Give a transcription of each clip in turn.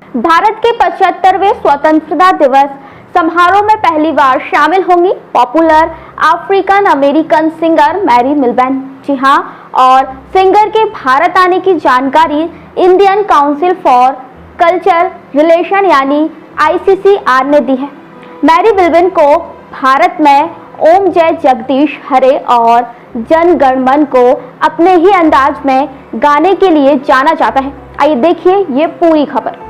भारत के 75वें स्वतंत्रता दिवस समारोह में पहली बार शामिल होंगी popular African American singer Mary Millben. जी हां, और सिंगर के भारत आने की जानकारी Indian Council for Culture Relation यानी ICCR ने दी है। मैरी मिलबैन को भारत में ओम जय जगदीश हरे और जन गण मन को अपने ही अंदाज में गाने के लिए जाना जाता है। आइए देखिए ये पूरी खबर।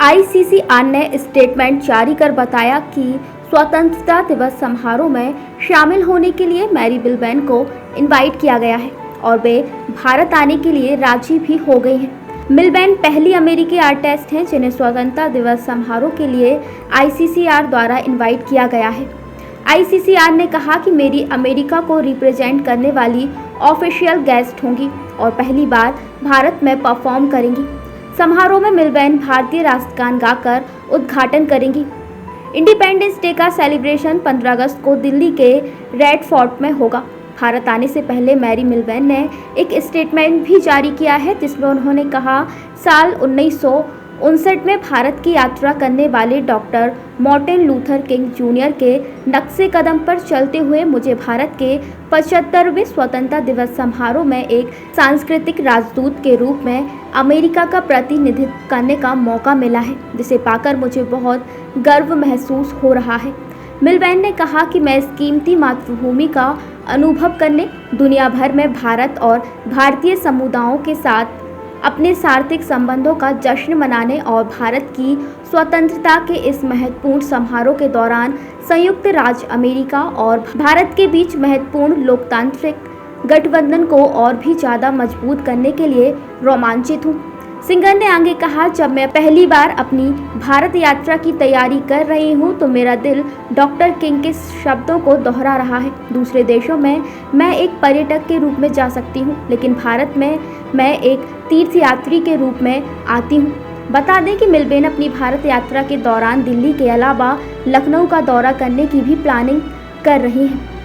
ICCR ने स्टेटमेंट जारी कर बताया कि स्वतंत्रता दिवस समारोह में शामिल होने के लिए मैरी मिलबैन को इनवाइट किया गया है और वे भारत आने के लिए राजी भी हो गई हैं। मिलबैन पहली अमेरिकी आर्टिस्ट हैं जिन्हें स्वतंत्रता दिवस समारोह के लिए ICCR द्वारा इनवाइट किया गया है। ICCR ने कहा कि मेरी अमेरिका को रिप्रेजेंट करने वाली ऑफिशियल गेस्ट होंगी और पहली बार भारत में परफॉर्म करेंगी। समारोह में मिलबैन भारतीय राष्ट्रगान गाकर उद्घाटन करेंगी। इंडिपेंडेंस डे का सेलिब्रेशन 15 अगस्त को दिल्ली के रेड फोर्ट में होगा। भारत आने से पहले मैरी मिलबैन ने एक स्टेटमेंट भी जारी किया है जिसमें उन्होंने कहा, साल 1959 में भारत की यात्रा करने वाले doctor Martin Luther king junior के नक्शे कदम पर चलते हुए मुझे भारत के 75वें स्वतंत्रता दिवस समारोह में एक सांस्कृतिक राजदूत के रूप में अमेरिका का प्रतिनिधित्व करने का मौका मिला है, जिसे पाकर मुझे बहुत गर्व महसूस हो रहा है। मिलबैन ने कहा कि मैं इस कीमती मातृभूमि का अनुभव करने दुनिया भर में भारत और भारतीय समुदायों के साथ अपने सार्थक संबंधों का जश्न मनाने और भारत की स्वतंत्रता के इस महत्वपूर्ण समारोह के दौरान संयुक्त राज्य अमेरिका और भारत के बीच महत्वपूर्ण लोकतांत्रिक गठबंधन को और भी ज़्यादा मजबूत करने के लिए रोमांचित हूँ। सिंगर ने आगे कहा, जब मैं पहली बार अपनी भारत यात्रा की तैयारी कर रही हूँ तो मेरा दिल डॉक्टर किंग के शब्दों को दोहरा रहा है। दूसरे देशों में मैं एक पर्यटक के रूप में जा सकती हूँ, लेकिन भारत में मैं एक तीर्थयात्री के रूप में आती हूँ। बता दें कि मिलबैन अपनी भारत यात्रा के दौरान दिल्ली के अलावा लखनऊ का दौरा करने की भी प्लानिंग कर रही हैं।